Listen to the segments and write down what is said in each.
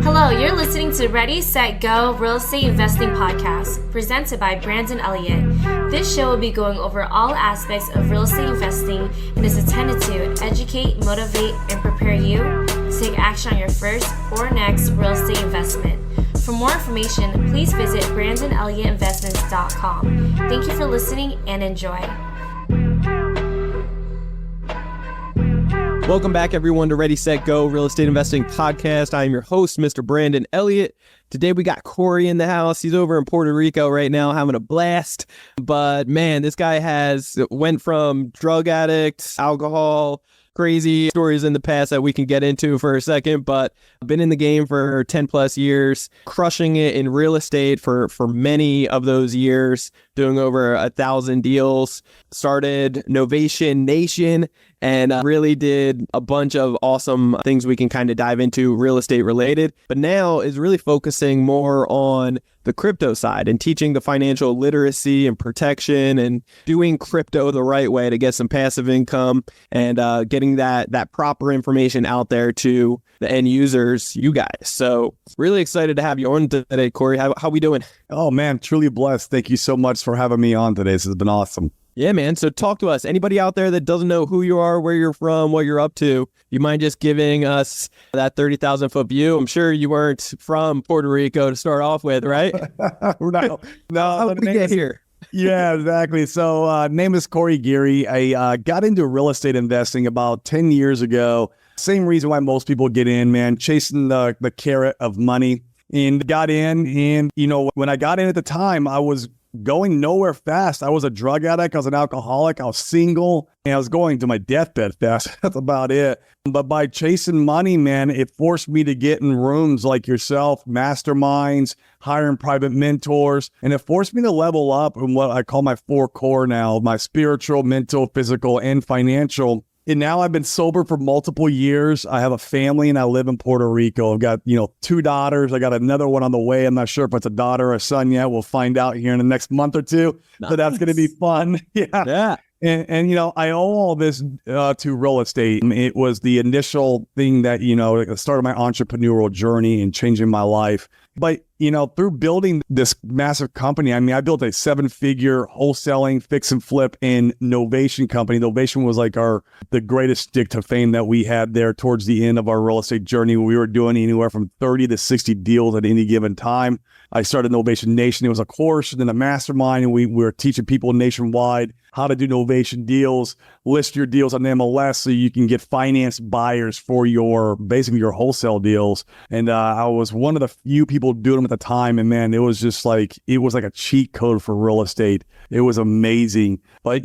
Hello, you're listening to Ready, Set, Go Real Estate Investing Podcast, presented by Brandon Elliott. This show will be going over all aspects of real estate investing and is intended to educate, motivate, and prepare you to take action on your first or next real estate investment. For more information, please visit BrandonElliottInvestments.com. Thank you for listening and enjoy. Welcome back, everyone, to Ready, Set, Go Real Estate Investing Podcast. I am your host, Mr. Brandon Elliott. Today, we got Corey in the house. He's over in Puerto Rico right now having a blast. But, man, this guy went from drug addict, alcohol, crazy stories in the past that we can get into for a second, but I've been in the game for 10 plus years, crushing it in real estate for many of those years, doing over 1,000 deals, started Novation Nation, and really did a bunch of awesome things we can kind of dive into real estate related, but now is really focusing more on the crypto side and teaching the financial literacy and protection and doing crypto the right way to get some passive income and getting that proper information out there to the end users, you guys. So really excited to have you on today, Corey. How we doing? Oh man, truly blessed. Thank you so much for having me on today. This has been awesome. Yeah, man. So talk to us. Anybody out there that doesn't know who you are, where you're from, what you're up to, you mind just giving us that 30,000 foot view? I'm sure you weren't from Puerto Rico to start off with, right? No. How did we get here? Yeah, exactly. So name is Corey Geary. I got into real estate investing about 10 years ago. Same reason why most people get in, man, chasing the carrot of money, and got in. And, you know, when I got in at the time, I was going nowhere fast. I was a drug addict. I was an alcoholic. I was single, and I was going to my deathbed fast. That's about it. But by chasing money, man, it forced me to get in rooms like yourself, masterminds, hiring private mentors, and it forced me to level up in what I call my 4 core now, my spiritual, mental, physical, and financial. And now I've been sober for multiple years. I have a family and I live in Puerto Rico. I've got, 2 daughters. I got another one on the way. I'm not sure if it's a daughter or a son yet. We'll find out here in the next month or two. Nice. So that's going to be fun. Yeah. And I owe all this to real estate. It was the initial thing that, started my entrepreneurial journey and changing my life. But, through building this massive company, I built a 7-figure wholesaling, fix and flip, and Novation company. Novation was like the greatest stick to fame that we had there towards the end of our real estate journey. We were doing anywhere from 30 to 60 deals at any given time. I started Novation Nation. It was a course and then a mastermind, and we were teaching people nationwide how to do Novation deals, list your deals on MLS so you can get financed buyers for basically your wholesale deals. And I was one of the few people doing them at the time. And man, it was like a cheat code for real estate. It was amazing. But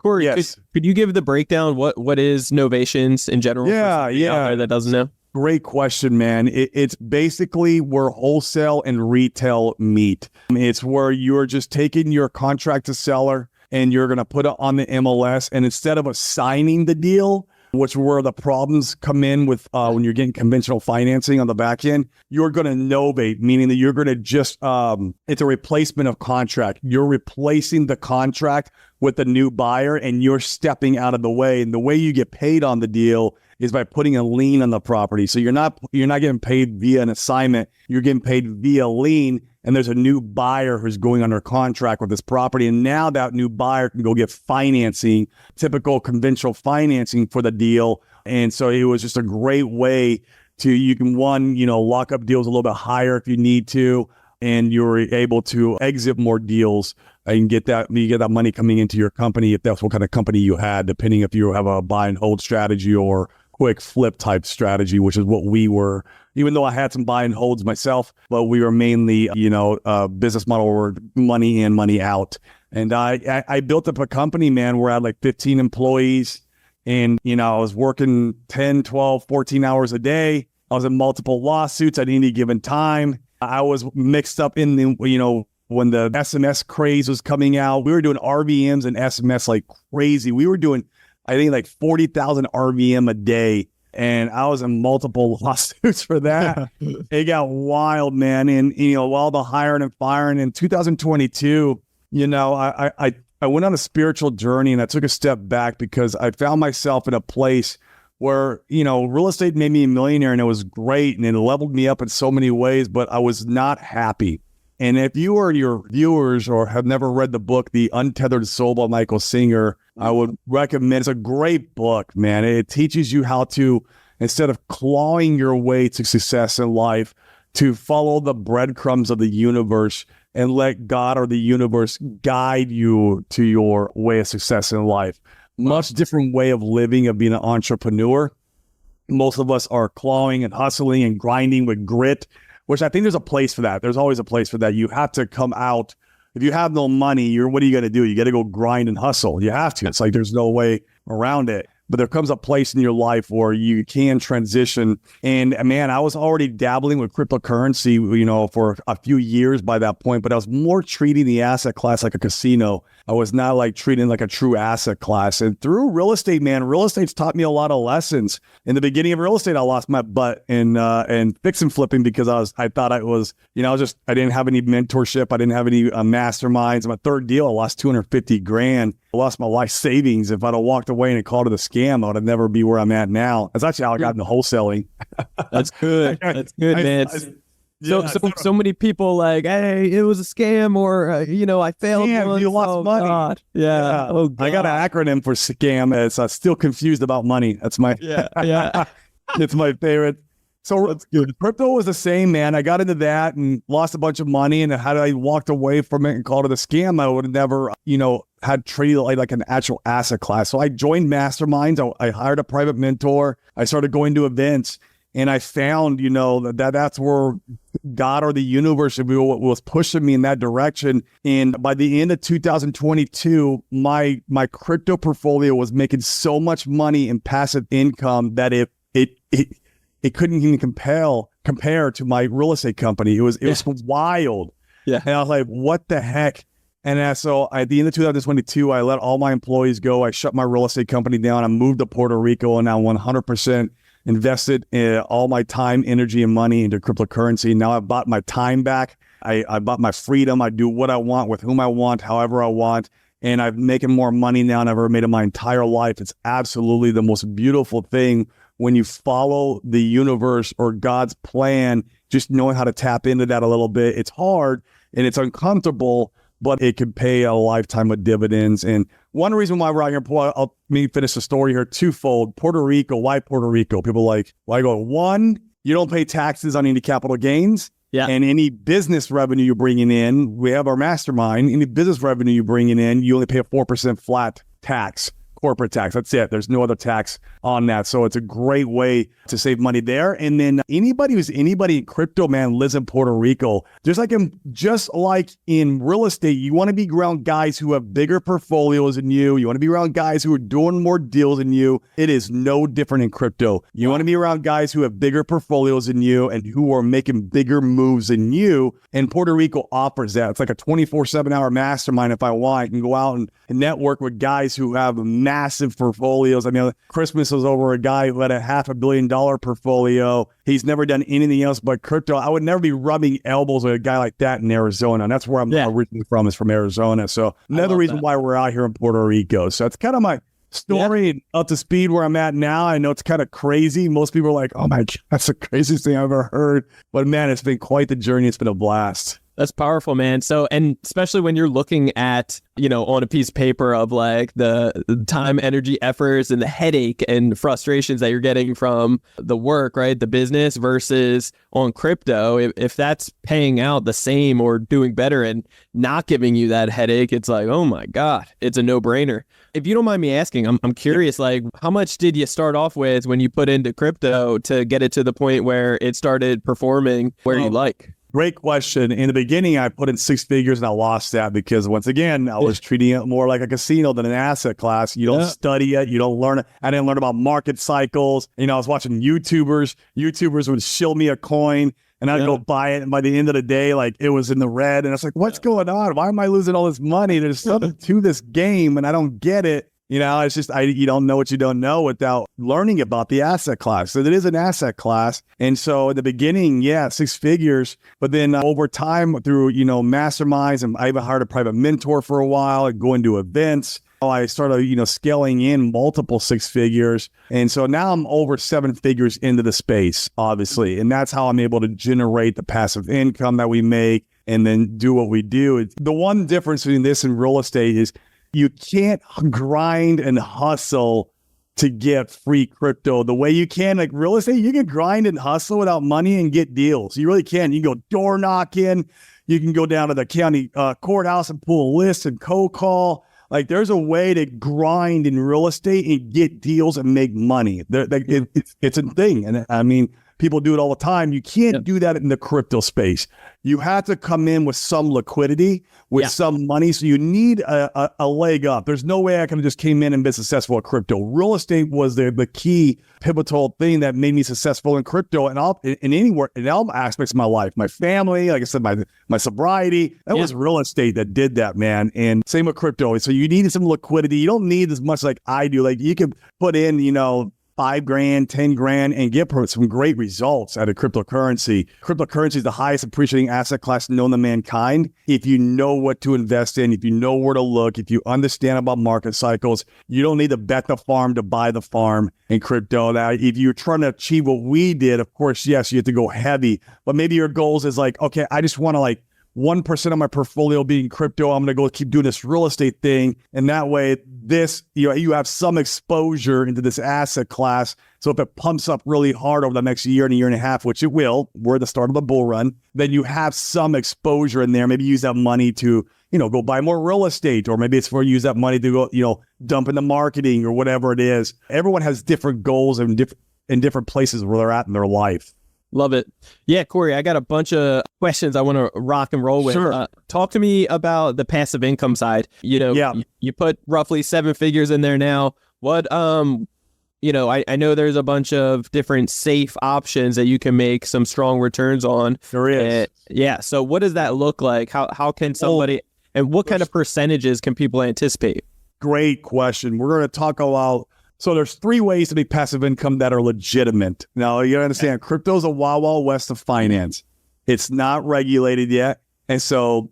Corey, yes. Could you give the breakdown? What is Novations in general? Yeah. Out there that doesn't know. Great question, man. It's basically where wholesale and retail meet. It's where you're just taking your contract to seller and you're going to put it on the MLS. And instead of assigning the deal, which where the problems come in with when you're getting conventional financing on the back end, you're going to novate, meaning that you're going to just, it's a replacement of contract. You're replacing the contract with a new buyer and you're stepping out of the way. And the way you get paid on the deal is by putting a lien on the property. So you're not getting paid via an assignment. You're getting paid via lien. And there's a new buyer who's going under contract with this property. And now that new buyer can go get financing, typical conventional financing for the deal. And so it was just a great way you can lock up deals a little bit higher if you need to. And you're able to exit more deals and you get that money coming into your company if that's what kind of company you had, depending if you have a buy and hold strategy or quick flip type strategy, which is what we were, even though I had some buy and holds myself, but we were mainly, a business model where money in, money out. And I built up a company, man, where I had like 15 employees and, I was working 10, 12, 14 hours a day. I was in multiple lawsuits at any given time. I was mixed up in the, when the SMS craze was coming out, we were doing RVMs and SMS like crazy. We were doing, I think, like 40,000 RVM a day. And I was in multiple lawsuits for that. It got wild, man. And, all the hiring and firing in 2022, I went on a spiritual journey and I took a step back because I found myself in a place where, real estate made me a millionaire and it was great and it leveled me up in so many ways, but I was not happy. And if you or your viewers or have never read the book, The Untethered Soul by Michael Singer, I would recommend. It's a great book, man. It teaches you how to, instead of clawing your way to success in life, to follow the breadcrumbs of the universe and let God or the universe guide you to your way of success in life. Much different way of living, of being an entrepreneur. Most of us are clawing and hustling and grinding with grit, which I think there's a place for that. There's always a place for that. You have to come out. If you have no money, what are you going to do? You got to go grind and hustle. You have to. It's like there's no way around it. But there comes a place in your life where you can transition. And man, I was already dabbling with cryptocurrency, for a few years by that point, but I was more treating the asset class like a casino. I was not like treating like a true asset class. And through real estate, man, real estate's taught me a lot of lessons. In the beginning of real estate, I lost my butt in fix and flipping because I thought I didn't have any mentorship. I didn't have any masterminds. My third deal, I lost $250,000. I lost my life savings. If I'd have walked away and called it a scam, I would never be where I'm at now. That's actually how I got into wholesaling. That's good. That's good, man. So many people like, hey, it was a scam, or I failed. Scam, you lost money. God. Yeah. Oh, God. I got an acronym for scam. It's still confused about money. That's my it's my favorite. So crypto was the same, man. I got into that and lost a bunch of money, and had I walked away from it and called it a scam, I would have never, had treated it like an actual asset class. So I joined masterminds. I hired a private mentor. I started going to events. And I found, that's where God or the universe was pushing me in that direction. And by the end of 2022, my crypto portfolio was making so much money in passive income that it couldn't even compare to my real estate company. It was wild. Yeah. And I was like, what the heck? And so at the end of 2022, I let all my employees go. I shut my real estate company down. I moved to Puerto Rico, and now 100% invested all my time, energy, and money into cryptocurrency. Now I've bought my time back. I bought my freedom. I do what I want with whom I want, however I want. And I'm making more money now than I've ever made in my entire life. It's absolutely the most beautiful thing when you follow the universe or God's plan, just knowing how to tap into that a little bit. It's hard and it's uncomfortable, but it could pay a lifetime of dividends. And one reason why we're out here, let me finish the story here, twofold. Puerto Rico, why Puerto Rico? People like, well, I go, one, you don't pay taxes on any capital gains. Yeah. And any business revenue you're bringing in, we have our mastermind, any business revenue you're bringing in, you only pay a 4% flat tax. Corporate tax. That's it. There's no other tax on that. So it's a great way to save money there. And then anybody in crypto, man, lives in Puerto Rico. Just like in real estate, you want to be around guys who have bigger portfolios than you. You want to be around guys who are doing more deals than you. It is no different in crypto. You want to be around guys who have bigger portfolios than you and who are making bigger moves than you. And Puerto Rico offers that. It's like a 24/7-hour mastermind if I want. I can go out and network with guys who have massive portfolios. I mean, Christmas was over a guy who had a $500 million portfolio. He's never done anything else but crypto. I would never be rubbing elbows with a guy like that in Arizona. And that's where I'm originally from, is from Arizona. So another reason why we're out here in Puerto Rico. So it's kind of my story and up to speed where I'm at now. I know it's kind of crazy. Most people are like, oh my God, that's the craziest thing I've ever heard. But man, it's been quite the journey. It's been a blast. That's powerful, man. So, and especially when you're looking at, on a piece of paper of like the time, energy, efforts, and the headache and frustrations that you're getting from the work, right? The business versus on crypto, if that's paying out the same or doing better and not giving you that headache, it's like, oh my God, it's a no-brainer. If you don't mind me asking, I'm curious, like how much did you start off with when you put into crypto to get it to the point where it started performing where you like? Great question. In the beginning, I put in 6 figures and I lost that because once again, I was treating it more like a casino than an asset class. You don't study it. You don't learn it. I didn't learn about market cycles. I was watching YouTubers. YouTubers would shill me a coin and I'd go buy it. And by the end of the day, like it was in the red. And I was like, what's going on? Why am I losing all this money? There's something to this game and I don't get it. It's just, you don't know what you don't know without learning about the asset class. So it is an asset class. And so at the beginning, 6 figures, but then over time through, masterminds, and I even hired a private mentor for a while and going to events. I started, scaling in multiple six figures. And so now I'm over seven figures into the space, obviously. And that's how I'm able to generate the passive income that we make and then do what we do. The one difference between this and real estate is you can't grind and hustle to get free crypto the way you can. Like real estate, you can grind and hustle without money and get deals. You really can. You can go door knocking. You can go down to the county courthouse and pull a list and cold call. Like there's a way to grind in real estate and get deals and make money. It's a thing. And I mean, people do it all the time. You can't do that in the crypto space. You have to come in with some liquidity, with some money. So you need a leg up. There's no way I could have just came in and been successful at crypto. Real estate was the key pivotal thing that made me successful in crypto and in all aspects of my life. My family, like I said, my sobriety, that was real estate that did that, man. And same with crypto. So you need some liquidity. You don't need as much like I do. Like you can put in, $5,000, $10,000 and get some great results out of cryptocurrency. Cryptocurrency is the highest appreciating asset class known to mankind. If you know what to invest in, if you know where to look, if you understand about market cycles, you don't need to bet the farm to buy the farm in crypto. Now, if you're trying to achieve what we did, of course, yes, you have to go heavy, but maybe your goals is like, okay, I just want to 1% of my portfolio being crypto. I'm going to go keep doing this real estate thing. And that way, you have some exposure into this asset class. So if it pumps up really hard over the next year and a year and a half, which it will, we're at the start of the bull run, then you have some exposure in there. Maybe use that money to, go buy more real estate, or maybe it's for use that money to go, dump into marketing or whatever it is. Everyone has different goals and in different places where they're at in their life. Love it. Yeah, Corey, I got a bunch of questions I want to rock and roll with. Sure. Talk to me about the passive income side. You put roughly seven figures in there now. What, I know there's a bunch of different safe options that you can make some strong returns on. There is. So what does that look like? How can somebody, and what kind of percentages can people anticipate? Great question. We're going to talk about, so there's three ways to make passive income that are legitimate. Now, you understand, crypto is a wild west of finance. It's not regulated yet. And so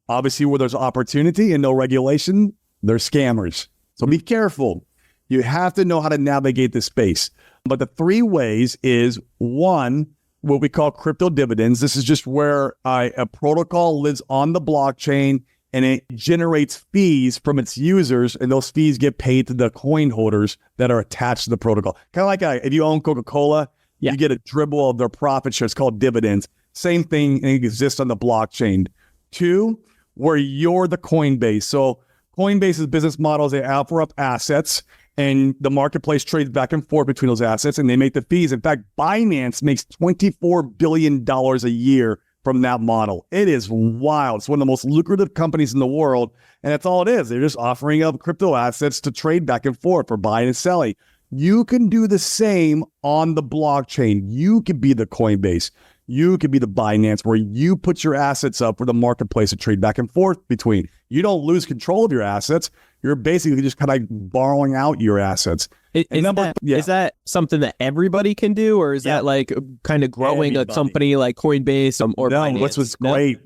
obviously where there's opportunity and no regulation, there's scammers. So be careful. You have to know how to navigate this space. But the three ways is, one, what we call crypto dividends. This is just where a protocol lives on the blockchain and it generates fees from its users, and those fees get paid to the coin holders that are attached to the protocol. Kind of like if you own Coca-Cola, you get a dribble of their profit share. It's called dividends. Same thing exists on the blockchain. Two, where you're the Coinbase. So Coinbase's business model is they offer up assets, and the marketplace trades back and forth between those assets, and they make the fees. In fact, Binance makes $24 billion a year from that model. It is wild. It's one of the most lucrative companies in the world. And that's all it is. They're just offering up crypto assets to trade back and forth for buying and selling. You can do the same on the blockchain. You could be the Coinbase. You could be the Binance, where you put your assets up for the marketplace to trade back and forth between. You don't lose control of your assets. You're basically just kind of borrowing out your assets. Is that something that everybody can do, or is that like kind of growing a company like Coinbase or Binance? What's great,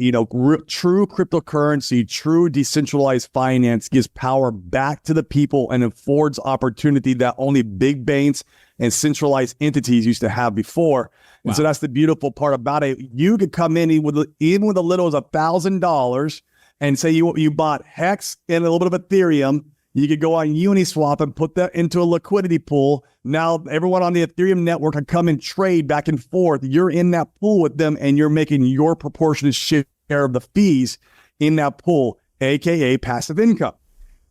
true cryptocurrency, true decentralized finance gives power back to the people and affords opportunity that only big banks and centralized entities used to have before. Wow. And so that's the beautiful part about it. You could come in even with as little as $1,000 and say you bought Hex and a little bit of Ethereum. You could go on Uniswap and put that into a liquidity pool. Now everyone on the Ethereum network can come and trade back and forth. You're in that pool with them, and you're making your proportionate share of the fees in that pool, aka passive income.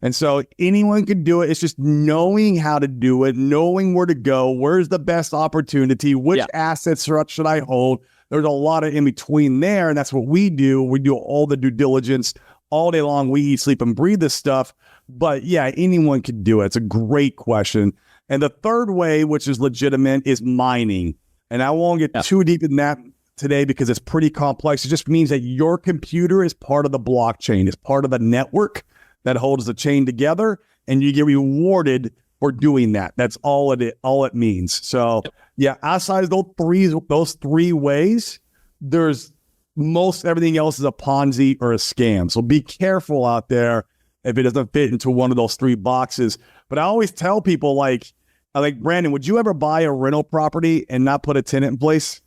And so anyone can do it. It's just knowing how to do it, knowing where to go, where's the best opportunity, which assets should I hold. There's a lot of in between there, and that's what we do. We do all the due diligence all day long. We eat, sleep, and breathe this stuff. But yeah, anyone can do it. It's a great question. And the third way, which is legitimate, is mining. And I won't get too deep in that today because it's pretty complex. It just means that your computer is part of the blockchain. It's part of the network that holds the chain together, and you get rewarded for doing that. That's all it means. So yeah, outside of those three ways, there's most everything else is a Ponzi or a scam. So be careful out there. if it doesn't fit into one of those 3 boxes. But I always tell people, like Brandon, would you ever buy a rental property and not put a tenant in place?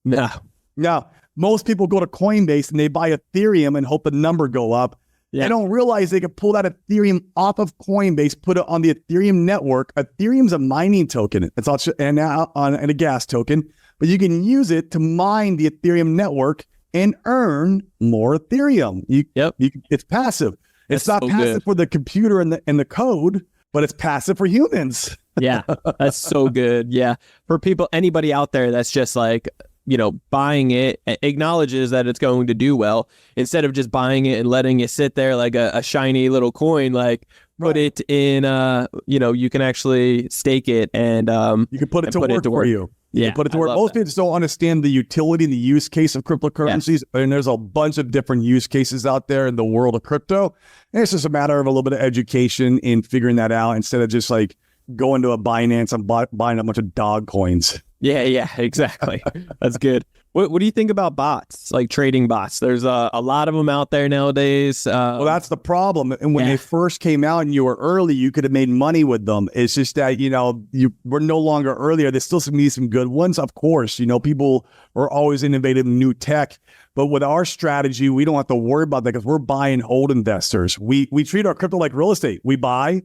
No. No. Most people go to Coinbase and they buy Ethereum and hope the number go up. Yeah. They don't realize they could pull that Ethereum off of Coinbase, put it on the Ethereum network. Ethereum's a mining token. It's also and a gas token, but you can use it to mine the Ethereum network and earn more Ethereum. It's passive. It's not so passive good. for the computer and the code, but it's passive for humans. Yeah, that's so good. Yeah. For people, anybody out there that's just like, buying it, acknowledges that it's going to do well, instead of just buying it and letting it sit there like a shiny little coin, like put it in, you can actually stake it and you can put it to work for you. Yeah, put it to work. Most people just don't understand the utility and the use case of cryptocurrencies. Yeah. And there's a bunch of different use cases out there in the world of crypto. And it's just a matter of a little bit of education in figuring that out, instead of just like going to a Binance and buying a bunch of dog coins. Yeah, exactly. That's good. What do you think about bots, like trading bots? There's a lot of them out there nowadays. Well, that's the problem. And when they first came out and you were early, you could have made money with them. It's just that, you were no longer earlier. There's still some good ones, of course. People are always innovative in new tech. But with our strategy, we don't have to worry about that because we're buy and hold investors. We treat our crypto like real estate. We buy,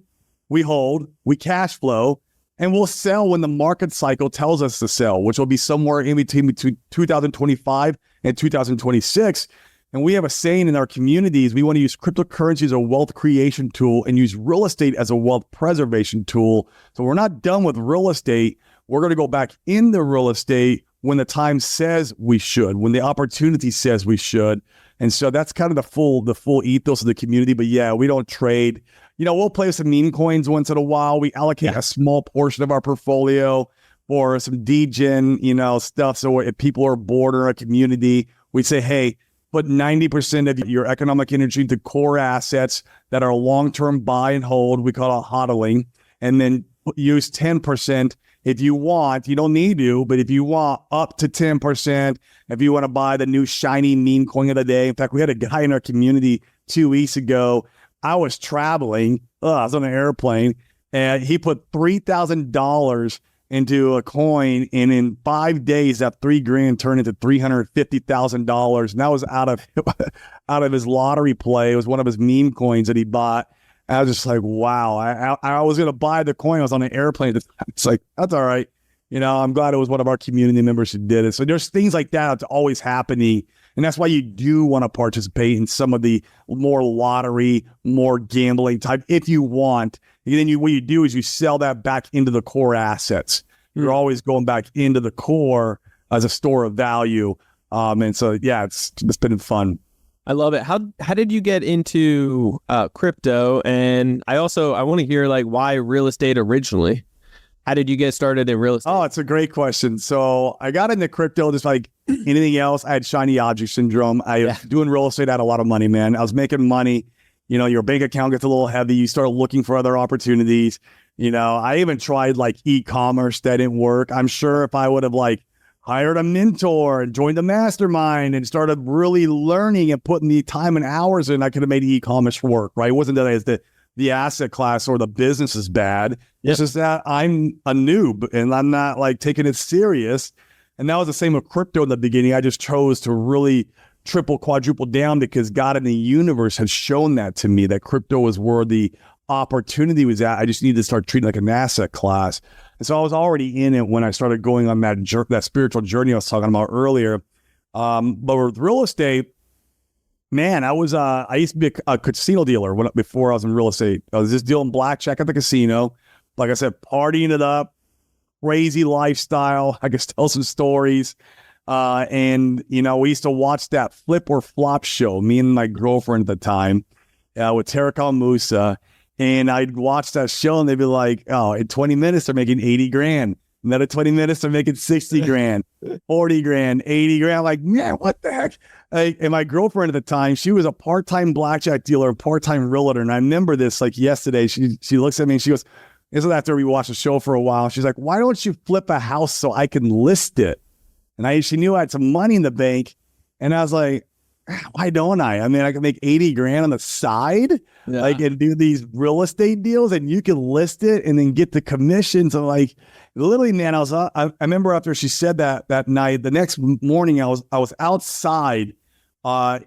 we hold, we cash flow, and we'll sell when the market cycle tells us to sell, which will be somewhere in between 2025 and 2026. And we have a saying in our communities: we want to use cryptocurrency as a wealth creation tool and use real estate as a wealth preservation tool. So we're not done with real estate. We're going to go back into real estate when the time says we should, when the opportunity says we should. And so that's kind of the full ethos of the community. But yeah, we don't trade. We'll play with some meme coins once in a while. We allocate a small portion of our portfolio for some degen, stuff. So if people are bored or a community, we say, hey, put 90% of your economic energy into core assets that are long-term buy and hold. We call it hodling. And then use 10% if you want. You don't need to, but if you want, up to 10%. If you want to buy the new shiny meme coin of the day. In fact, we had a guy in our community 2 weeks ago. I was traveling. I was on an airplane, and he put $3,000 into a coin, and in 5 days, that $3,000 turned into $350,000, and that was out of his lottery play. It was one of his meme coins that he bought. And I was just like, wow. I was gonna buy the coin. I was on an airplane. It's like, that's all right. I'm glad it was one of our community members who did it. So there's things like that that's always happening. And that's why you do want to participate in some of the more lottery, more gambling type, if you want. And then what you do is you sell that back into the core assets. You're always going back into the core as a store of value. And so, yeah, it's been fun. I love it. How did you get into crypto? And I want to hear like why real estate originally. How did you get started in real estate? Oh, it's a great question. So I got into crypto just like anything else. I had shiny object syndrome. Doing real estate, I had a lot of money, man. I was making money. Your bank account gets a little heavy. You start looking for other opportunities. I even tried like e-commerce. That didn't work. I'm sure if I would have like hired a mentor and joined the mastermind and started really learning and putting the time and hours in, I could have made e-commerce work, right? It wasn't that as the asset class or the business is bad. It's just that I'm a noob and I'm not like taking it serious. And that was the same with crypto in the beginning. I just chose to really triple, quadruple down because God in the universe has shown that to me, that crypto was where the opportunity was at. I just needed to start treating it like an asset class. And so I was already in it when I started going on that spiritual journey I was talking about earlier. But with real estate, man, I used to be a casino dealer before I was in real estate. I was just dealing blackjack at the casino. Like I said, partying it up, crazy lifestyle. I could tell some stories. And we used to watch that Flip or Flop show, me and my girlfriend at the time, with Tarek Musa. And I'd watch that show and they'd be like, oh, in 20 minutes, they're making 80 grand. Another 20 minutes, they're making 60 grand, 40 grand, 80 grand. I'm like, man, what the heck? And my girlfriend at the time, she was a part-time blackjack dealer, a part-time realtor. And I remember this like yesterday. She looks at me and she goes, this is after we watched the show for a while. She's like, why don't you flip a house so I can list it? And she knew I had some money in the bank. And I was like, why don't I? I mean, I can make 80 grand on the side, like, and do these real estate deals, and you can list it and then get the commissions. And like, literally, man, I remember after she said that night, the next morning, I was outside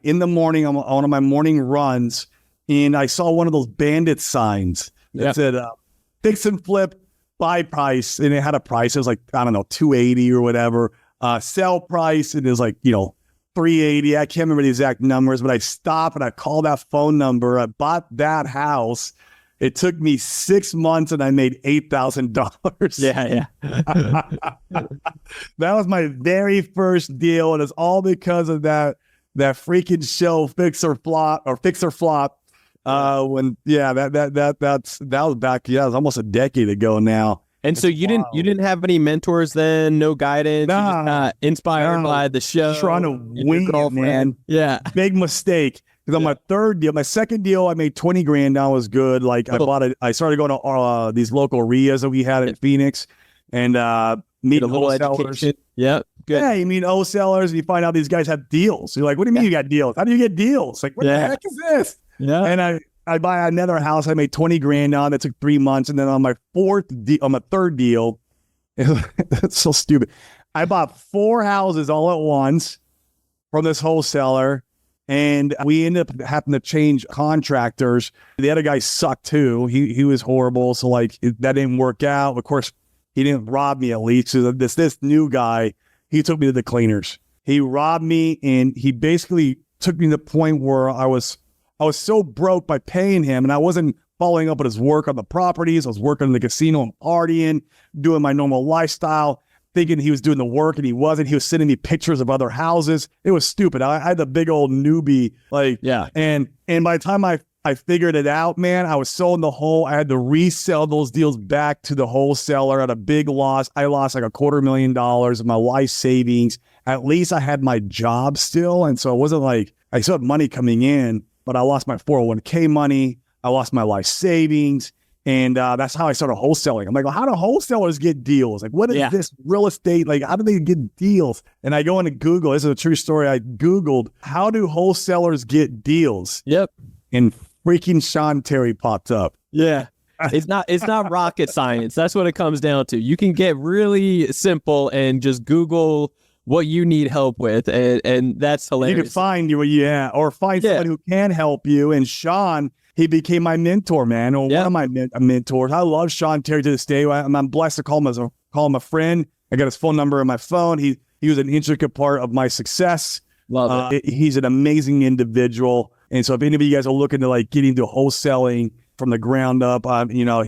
in the morning on one of my morning runs, and I saw one of those bandit signs that said, fix and flip, buy price. And it had a price. It was like, I don't know, 280 or whatever. Sell price. And it was like, 380. I can't remember the exact numbers, but I stopped and I called that phone number. I bought that house. It took me 6 months and I made $8,000. Yeah. That was my very first deal. And it's all because of that freaking show, Fix or Flop. That was back, it was almost a decade ago now. And so you didn't have any mentors then, no guidance, you just got inspired by the show. Trying to wing it, man. Yeah. Big mistake. Because on my second deal, I made 20 grand. That was good. Like I started going to these local REIs that we had in Phoenix and meeting a little education. Yeah. Good. Yeah, you meet wholesalers and you find out these guys have deals. You're like, what do you mean you got deals? How do you get deals? Like, what the heck is this? Yeah. And I buy another house. I made 20 grand on. That took 3 months. And then on my third deal, it's so stupid. I bought 4 houses all at once from this wholesaler. And we ended up having to change contractors. The other guy sucked too. He was horrible. So like that didn't work out. Of course, he didn't rob me at least. So this new guy, he took me to the cleaners. He robbed me and he basically took me to the point where I was so broke by paying him, and I wasn't following up on his work on the properties. I was working in the casino and partying, doing my normal lifestyle, thinking he was doing the work, and he wasn't. He was sending me pictures of other houses. It was stupid. I had the big old newbie, and by the time I figured it out, man, I was so in the hole. I had to resell those deals back to the wholesaler at a big loss. I lost like $250,000 of my life savings. At least I had my job still, and so it wasn't like I still had money coming in, but I lost my 401k money. I lost my life savings. And that's how I started wholesaling. I'm like, well, how do wholesalers get deals? Like, what is this real estate? Like, how do they get deals? And I go into Google. This is a true story. I Googled, how do wholesalers get deals? Yep. And freaking Sean Terry popped up. Yeah. It's not rocket science. That's what it comes down to. You can get really simple and just Google what you need help with. And that's hilarious. You can find or find someone who can help you. And Sean, he became my mentor, man, or one of my mentors. I love Sean Terry to this day. I'm blessed to call him a friend. I got his phone number on my phone. He was an intricate part of my success. Love it. He's an amazing individual. And so if any of you guys are looking to like get into wholesaling from the ground up,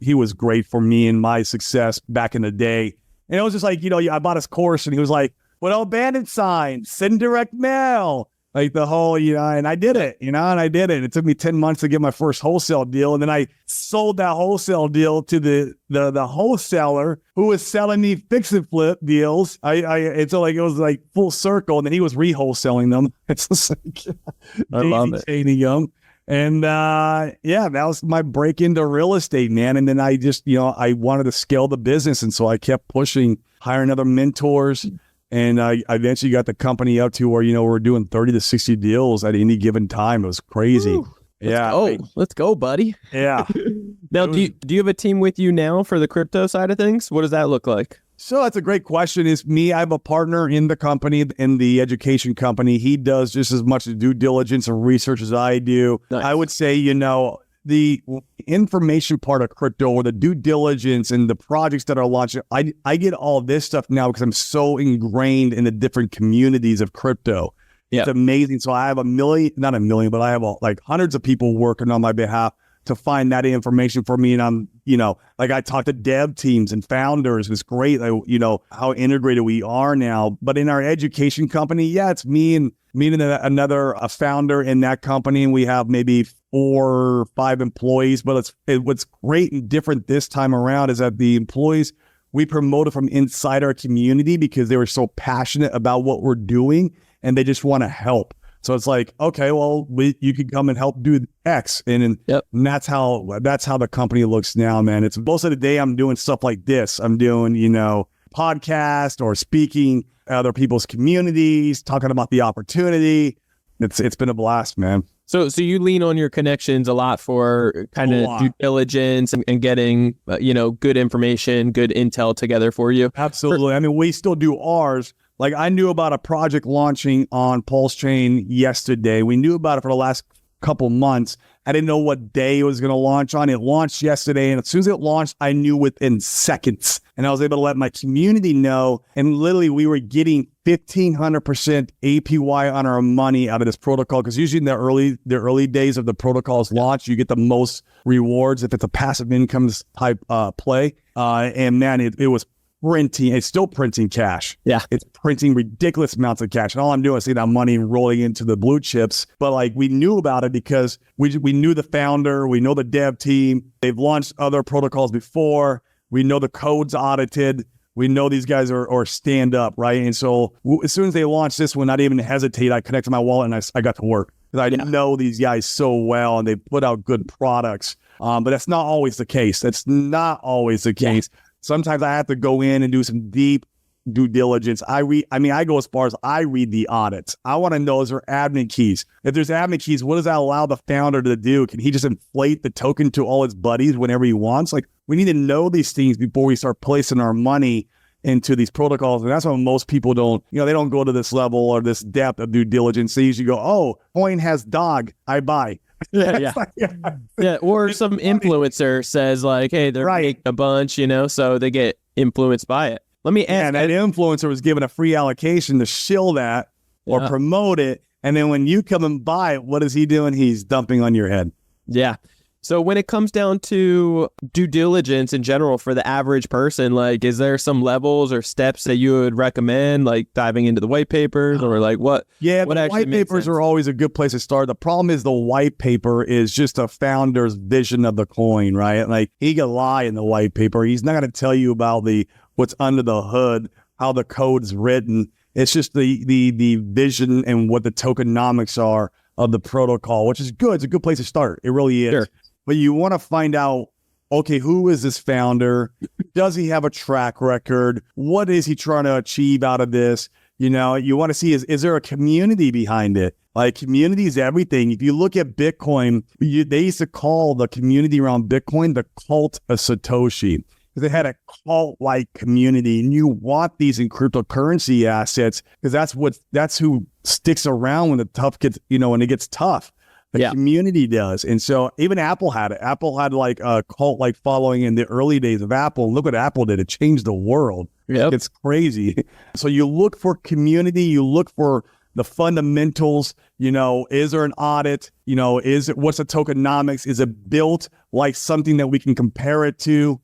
he was great for me and my success back in the day. And it was just like, I bought his course and he was like, what abandoned signs, send direct mail. Like the whole, and I did it, and I did it. It took me 10 months to get my first wholesale deal. And then I sold that wholesale deal to the wholesaler who was selling me fix and flip deals. It's like, it was like full circle. And then he was re-wholesaling them. It's just like, I love it. And that was my break into real estate, man. And then I just, I wanted to scale the business. And so I kept pushing, hiring other mentors. And I eventually got the company up to where, we're doing 30 to 60 deals at any given time. It was crazy. Ooh, let's go, buddy. Yeah. Now, do you have a team with you now for the crypto side of things? What does that look like? So that's a great question. It's me. I have a partner in the company, in the education company. He does just as much due diligence and research as I do. Nice. I would say, the information part of crypto or the due diligence and the projects that are launching, I get all this stuff now because I'm so ingrained in the different communities of crypto. Yeah. It's amazing. So I have not a million, but I have like hundreds of people working on my behalf to find that information for me. And I'm, like I talk to dev teams and founders. It's great, how integrated we are now. But in our education company, it's me and another founder in that company. And we have maybe 4 or 5 employees. But what's great and different this time around is that the employees, we promoted from inside our community because they were so passionate about what we're doing and they just want to help. So it's like, okay, well, you can come and help do X. And that's how the company looks now, man. It's most of the day I'm doing stuff like this. I'm doing, podcast or speaking at other people's communities, talking about the opportunity. It's been a blast, man. So you lean on your connections a lot for kind of due diligence and getting, good information, good intel together for you. Absolutely. I mean, we still do ours. Like I knew about a project launching on Pulse Chain yesterday. We knew about it for the last couple months. I didn't know what day it was going to launch on. It launched yesterday. And as soon as it launched, I knew within seconds. And I was able to let my community know. And literally, we were getting 1,500% APY on our money out of this protocol. Because usually in the early days of the protocol's launch, you get the most rewards if it's a passive income type play. And man, it was printing. It's still printing cash. Yeah. It's printing ridiculous amounts of cash. And all I'm doing is seeing that money rolling into the blue chips. But like we knew about it because we knew the founder, we know the dev team. They've launched other protocols before. We know the code's audited. We know these guys are stand up, right? And so as soon as they launched this one, I didn't even hesitate. I connected my wallet and I got to work because I know these guys so well and they put out good products. But that's not always the case. That's not always the case. Sometimes I have to go in and do some deep due diligence. I go as far as I read the audits. I want to know, is there admin keys? If there's admin keys, what does that allow the founder to do? Can he just inflate the token to all his buddies whenever he wants? Like, we need to know these things before we start placing our money into these protocols. And that's why most people don't, they don't go to this level or this depth of due diligence. They usually go, oh, coin has dog, I buy. Yeah. Or some influencer says like, hey, they're making a bunch, so they get influenced by it. Let me ask. And that influencer was given a free allocation to shill that or promote it. And then when you come and buy it, what is he doing? He's dumping on your head. Yeah. So when it comes down to due diligence in general for the average person, like, is there some levels or steps that you would recommend, like diving into the white papers or like what? Yeah, what the white papers are always a good place to start. The problem is the white paper is just a founder's vision of the coin, right? Like he can lie in the white paper. He's not going to tell you about what's under the hood, how the code's written. It's just the vision and what the tokenomics are of the protocol, which is good. It's a good place to start. It really is. Sure. But you want to find out, okay, who is this founder? Does he have a track record? What is he trying to achieve out of this? You want to see, is there a community behind it? Like, community is everything. If you look at Bitcoin, they used to call the community around Bitcoin the cult of Satoshi. They had a cult-like community, and you want these in cryptocurrency assets because that's who sticks around when the tough gets, when it gets tough. The community does. And so even Apple had it. Apple had like a cult-like following in the early days of Apple. Look what Apple did. It changed the world. Yep. It's crazy. So you look for community, you look for the fundamentals, is there an audit? What's the tokenomics? Is it built like something that we can compare it to?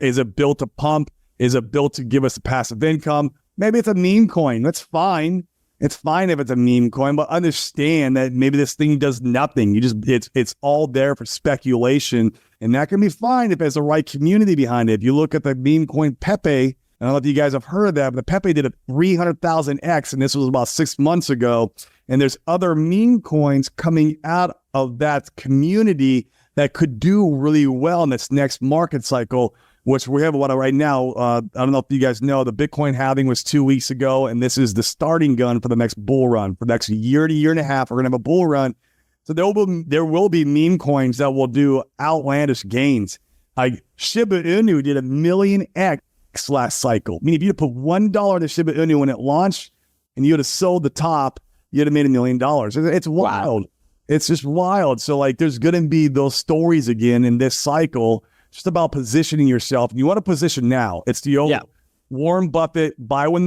Is it built to pump? Is it built to give us a passive income? Maybe it's a meme coin. That's fine. It's fine if it's a meme coin, but understand that maybe this thing does nothing. It's all there for speculation, and that can be fine if there's the right community behind it. If you look at the meme coin Pepe, I don't know if you guys have heard of that, but the Pepe did a 300,000x, and this was about 6 months ago. And there's other meme coins coming out of that community that could do really well in this next market cycle, which we have a lot of right now. I don't know if you guys know, the Bitcoin halving was 2 weeks ago, and this is the starting gun for the next bull run. For the next year to year and a half, we're going to have a bull run. So there will be meme coins that will do outlandish gains. Like Shiba Inu did 1 million X last cycle. I mean, if you put $1 into Shiba Inu when it launched and you would have sold the top, you'd have made $1 million. It's wild. Wow. It's just wild. So like, there's going to be those stories again in this cycle. Just about positioning yourself. You want to position now. It's the old Warren Buffett, buy when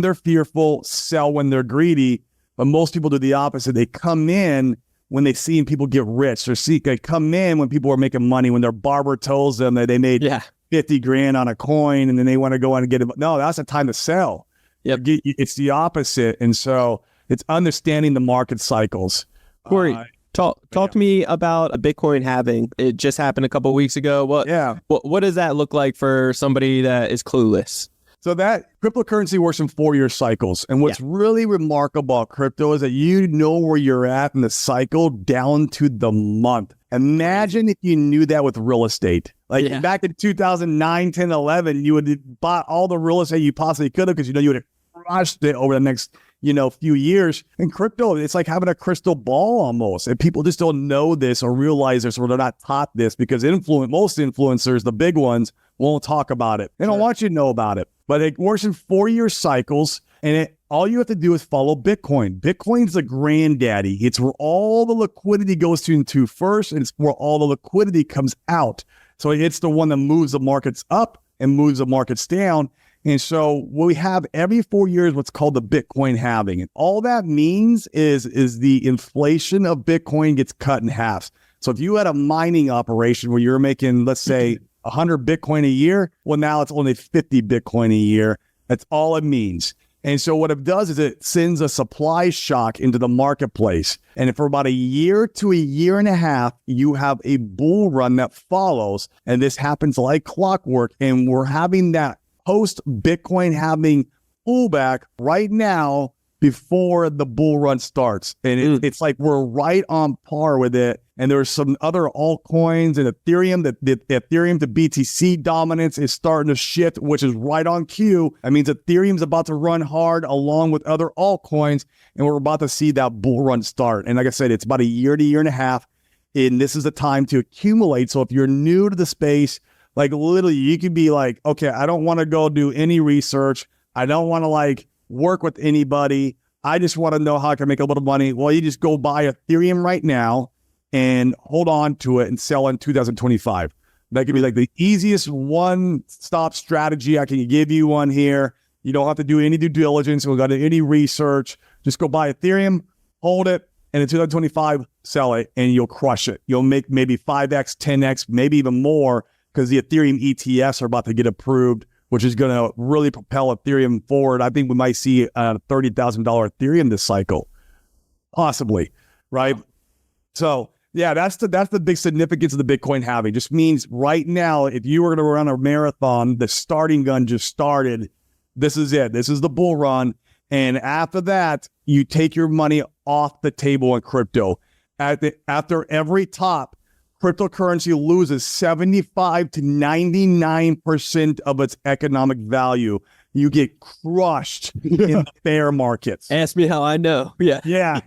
they're fearful, sell when they're greedy. But most people do the opposite. They come in when they see people get rich. They come in when people are making money, when their barber tells them that they made 50 grand on a coin, and then they want to go on and get it. No, that's the time to sell. Yep. It's the opposite. And so it's understanding the market cycles. Corey, talk to me about a Bitcoin halving. It just happened a couple of weeks ago. What does that look like for somebody that is clueless? So that cryptocurrency works in 4-year cycles. And what's really remarkable about crypto is that you know where you're at in the cycle down to the month. Imagine if you knew that with real estate. Like back in 2009, 10, 11, you would have bought all the real estate you possibly could have because you would have crushed it over the next few years. In crypto, it's like having a crystal ball almost. And people just don't know this or realize this, or they're not taught this, because most influencers, the big ones, won't talk about it. They don't want you to know about it. But it works in 4-year cycles, and all you have to do is follow Bitcoin. Bitcoin's the granddaddy. It's where all the liquidity goes into first, and it's where all the liquidity comes out. So it's the one that moves the markets up and moves the markets down. And so we have every 4 years what's called the Bitcoin halving. And all that means is the inflation of Bitcoin gets cut in half. So if you had a mining operation where you're making, let's say, 100 Bitcoin a year, well, now it's only 50 Bitcoin a year. That's all it means. And so what it does is it sends a supply shock into the marketplace. And for about a year to a year and a half, you have a bull run that follows. And this happens like clockwork. And we're having that post-Bitcoin halving pullback right now before the bull run starts. And it's like we're right on par with it. And there's some other altcoins and Ethereum, that the Ethereum to BTC dominance is starting to shift, which is right on cue. That means Ethereum's about to run hard along with other altcoins, and we're about to see that bull run start. And like I said, it's about a year to year and a half, and this is the time to accumulate. So if you're new to the space, like literally you can be like, okay, I don't want to go do any research. I don't want to like work with anybody. I just want to know how I can make a little money. Well, you just go buy Ethereum right now and hold on to it and sell in 2025. That could be like the easiest one-stop strategy. I can give you one here. You don't have to do any due diligence. We got any research. Just go buy Ethereum, hold it, and in 2025, sell it, and you'll crush it. You'll make maybe 5x, 10x, maybe even more, because the Ethereum ETFs are about to get approved, which is going to really propel Ethereum forward. I think we might see a $30,000 Ethereum this cycle, possibly, right? So yeah, that's the big significance of the Bitcoin halving. Just means right now, if you were going to run a marathon, the starting gun just started. This is it. This is the bull run. And after that, you take your money off the table in crypto. After every top, cryptocurrency loses 75 to 99% of its economic value. You get crushed in the bear markets. Ask me how I know. Yeah. Yeah.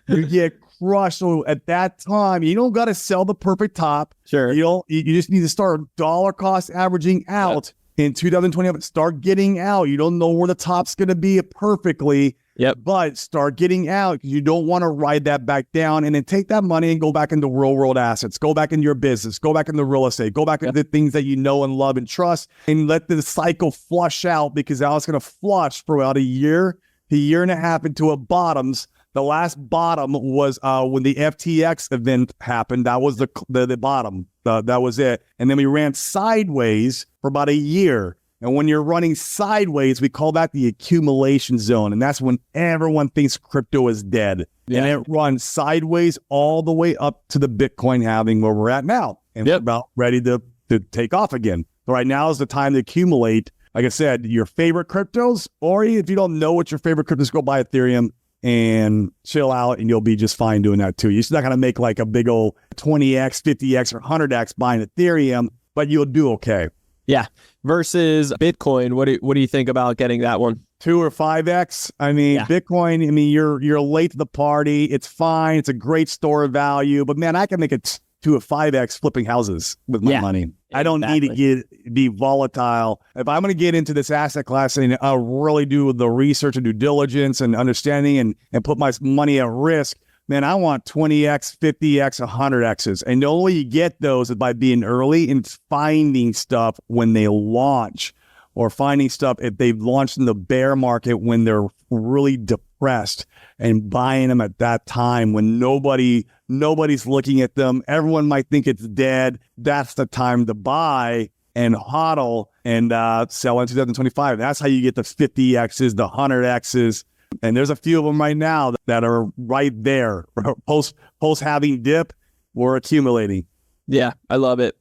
You get crushed. So at that time, you don't got to sell the perfect top. Sure. You just need to start dollar cost averaging out in 2020. Start getting out. You don't know where the top's going to be perfectly. Yep. But start getting out, because you don't want to ride that back down, and then take that money and go back into real world assets, go back into your business, go back into real estate, go back into the things that you know and love and trust, and let the cycle flush out, because now it's going to flush for about a year and a half into a bottoms. The last bottom was when the FTX event happened. That was the bottom. That was it. And then we ran sideways for about a year. And when you're running sideways, we call that the accumulation zone. And that's when everyone thinks crypto is dead. Yeah. And it runs sideways all the way up to the Bitcoin halving where we're at now. And we're about ready to take off again. So right now is the time to accumulate, like I said, your favorite cryptos. Or if you don't know what your favorite cryptos, go buy Ethereum and chill out, and you'll be just fine doing that too. You're not going to make like a big old 20x, 50x, or 100x buying Ethereum, but you'll do okay. Yeah. Versus Bitcoin, what do you think about getting that one? 2 or 5x. I mean, Bitcoin, I mean, you're late to the party. It's fine. It's a great store of value, but man, I can make it 2 or 5x flipping houses with my money. I don't need to be volatile. If I'm going to get into this asset class and I'll really do the research and due diligence and understanding and put my money at risk, man, I want 20x, 50x, 100x's. And the only way you get those is by being early and finding stuff when they launch, or finding stuff if they've launched in the bear market when they're really depressed, and buying them at that time when nobody's looking at them. Everyone might think it's dead. That's the time to buy and hodl and sell in 2025. That's how you get the 50x's, the 100x's. And there's a few of them right now that are right there. Post having dip, we're accumulating. Yeah, I love it.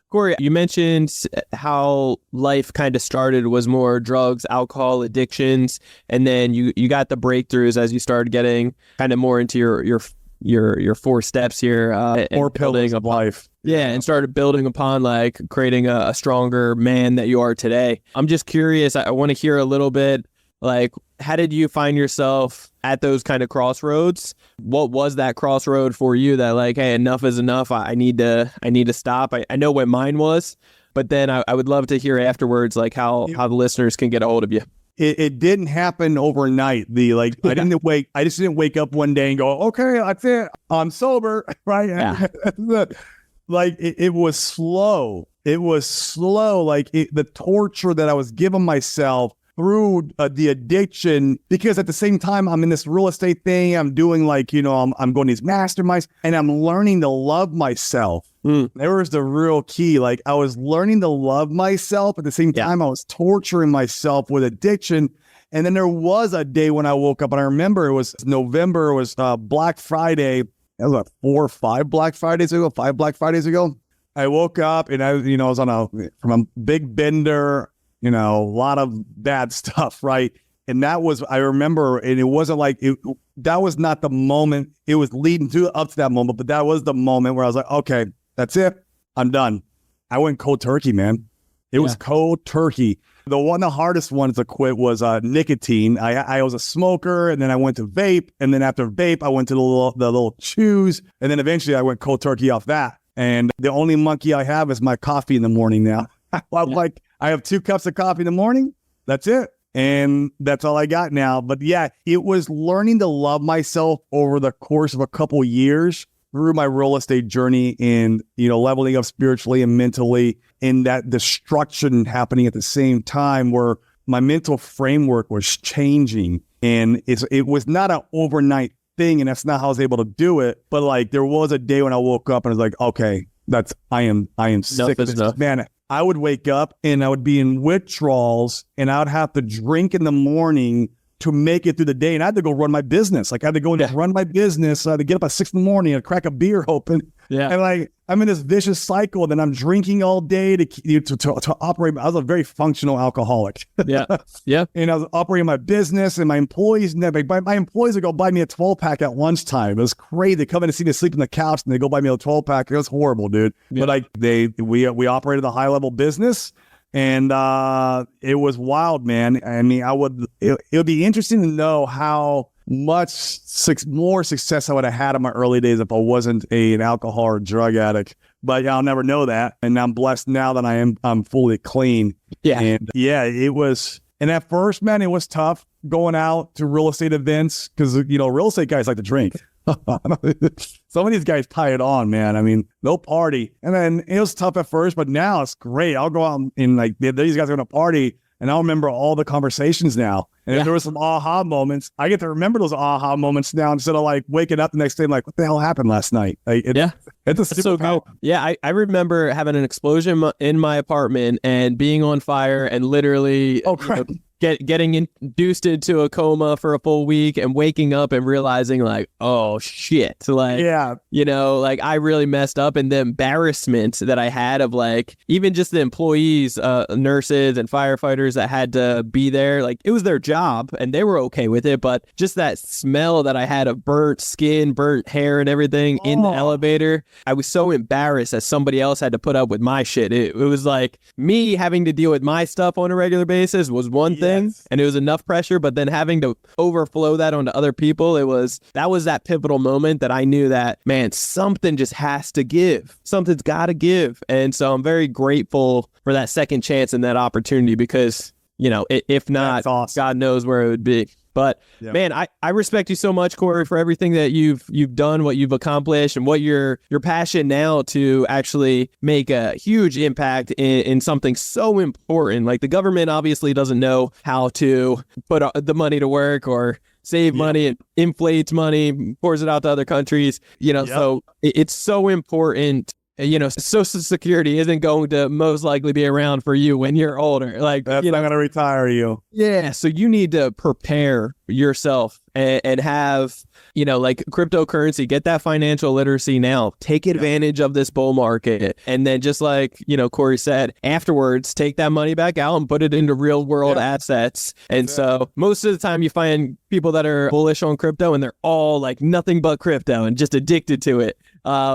Corey, you mentioned how life kind of started was more drugs, alcohol, addictions, and then you got the breakthroughs as you started getting kind of more into your 4 steps here. 4 pillars of life. Yeah, and started building upon like creating a stronger man that you are today. I'm just curious. I want to hear a little bit like how did you find yourself at those kind of crossroads? What was that crossroad for you that like, hey, enough is enough. I need to stop. I know what mine was, but then I would love to hear afterwards, like how the listeners can get a hold of you. It didn't happen overnight. I just didn't wake up one day and go, okay, that's it, I'm sober, right? Yeah. Like it was slow. It was slow. Like the torture that I was giving myself through the addiction, because at the same time I'm in this real estate thing. I'm doing like, I'm going to these masterminds and I'm learning to love myself. There was the real key. Like I was learning to love myself. At the same time, I was torturing myself with addiction. And then there was a day when I woke up, and I remember it was November. It was Black Friday. It was like 4 or 5 Black Fridays ago. 5 Black Fridays ago. I woke up and I was from a big bender. A lot of bad stuff, right? And that was, I remember, and it wasn't like that was not the moment. It was leading up to that moment, but that was the moment where I was like, okay, that's it. I'm done. I went cold turkey, man. It was cold turkey. The hardest one to quit was nicotine. I was a smoker, and then I went to vape, and then after vape, I went to the little chews, and then eventually I went cold turkey off that. And the only monkey I have is my coffee in the morning now. Like I have 2 cups of coffee in the morning. That's it. And that's all I got now. But yeah, it was learning to love myself over the course of a couple years through my real estate journey, and, leveling up spiritually and mentally, and that destruction happening at the same time where my mental framework was changing. And it was not an overnight thing, and that's not how I was able to do it. But like there was a day when I woke up and I was like, okay, I am sick of this. Man, I would wake up and I would be in withdrawals, and I would have to drink in the morning to make it through the day. And I had to go run my business. Like I had to go and run my business. I had to get up at 6 in and crack a beer open. Yeah. And like, I'm in this vicious cycle. And then I'm drinking all day to operate. I was a very functional alcoholic. Yeah. Yeah. And I was operating my business, and my employees my employees would go buy me a 12-pack at lunchtime. It was crazy. They come in and see me sleep on the couch, and they go buy me a 12-pack. It was horrible, dude. Yeah. But like we operated a high level business. And it was wild, man. I mean, it would be interesting to know how much more success I would have had in my early days if I wasn't an alcohol or drug addict. But I'll never know that. And I'm blessed now that I'm fully clean. Yeah. And yeah, it was. And at first, man, it was tough going out to real estate events because, real estate guys like to drink. Some of these guys tie it on, man. I mean, they'll party. And then it was tough at first, but now it's great. I'll go out and like these guys are going to party, and I'll remember all the conversations now. And if there were some aha moments, I get to remember those aha moments now instead of like waking up the next day and like, what the hell happened last night? Like, it's a so cool. Yeah, I remember having an explosion in my apartment and being on fire and literally getting induced into a coma for a full week and waking up and realizing like, oh shit. Like, like I really messed up, and the embarrassment that I had of like, even just the employees, nurses and firefighters that had to be there, like it was their job and they were okay with it. But just that smell that I had of burnt skin, burnt hair and everything in the elevator, I was so embarrassed that somebody else had to put up with my shit. It was like me having to deal with my stuff on a regular basis was one thing. And it was enough pressure, but then having to overflow that onto other people, that was that pivotal moment that I knew that, man, something just has to give. Something's got to give. And so I'm very grateful for that second chance and that opportunity because, if not, awesome. God knows where it would be. But man, I respect you so much, Corey, for everything that you've done, what you've accomplished, and what your passion now to actually make a huge impact in something so important. Like the government obviously doesn't know how to put the money to work or save money and inflates money, pours it out to other countries. So it's so important. Social Security isn't going to most likely be around for you when you're older. Like that's not going to retire you. Yeah. So you need to prepare yourself and have, like cryptocurrency, get that financial literacy now, take advantage of this bull market. And then just like, Corey said, afterwards, take that money back out and put it into real world assets. And so most of the time you find people that are bullish on crypto and they're all like nothing but crypto and just addicted to it.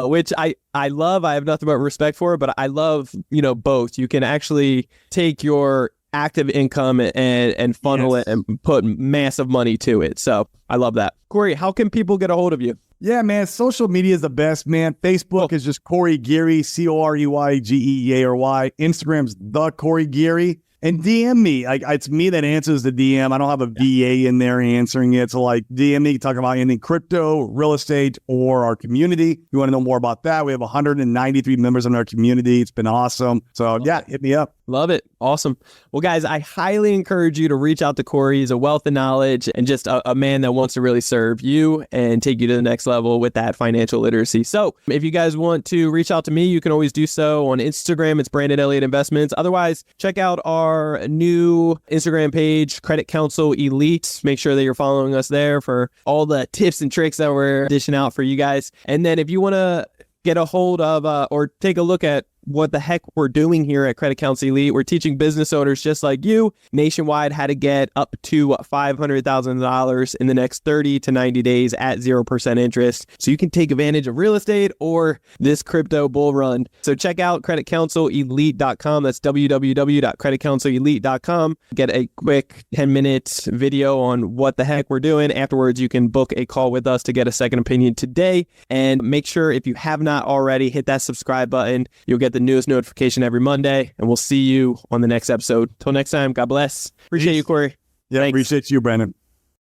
Which I love. I have nothing but respect for it, but I love, both. You can actually take your active income and funnel it and put massive money to it. So I love that. Corey, how can people get a hold of you? Yeah, man. Social media is the best, man. Facebook is just Corey Geary, COREYGEARY. Instagram's the Corey Geary. And DM me. It's me that answers the DM. I don't have a VA in there answering it. So DM me, talk about anything crypto, real estate, or our community. If you want to know more about that, we have 193 members in our community. It's been awesome. So hit me up. Love it. Awesome. Well, guys, I highly encourage you to reach out to Corey. He's a wealth of knowledge and just a man that wants to really serve you and take you to the next level with that financial literacy. So if you guys want to reach out to me, you can always do so on Instagram. It's Brandon Elliott Investments. Otherwise, check out our new Instagram page, Credit Counsel Elite. Make sure that you're following us there for all the tips and tricks that we're dishing out for you guys. And then if you want to get a hold of or take a look at what the heck we're doing here at Credit Counsel Elite. We're teaching business owners just like you nationwide how to get up to $500,000 in the next 30 to 90 days at 0% interest. So you can take advantage of real estate or this crypto bull run. So check out creditcounselelite.com. That's www.creditcounselelite.com. Get a quick 10-minute video on what the heck we're doing. Afterwards, you can book a call with us to get a second opinion today. And make sure if you have not already, hit that subscribe button. You'll get the newest notification every Monday, and we'll see you on the next episode. Till next time, God bless. Appreciate you, Corey. Yeah, Thanks. Appreciate you, Brandon.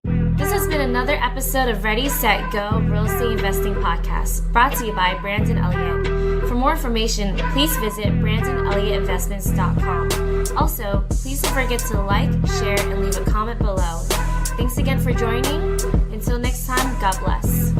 This has been another episode of Ready, Set, Go Real Estate Investing Podcast, brought to you by Brandon Elliott. For more information, please visit BrandonElliottInvestments.com. Also, please don't forget to like, share, and leave a comment below. Thanks again for joining. Until next time, God bless.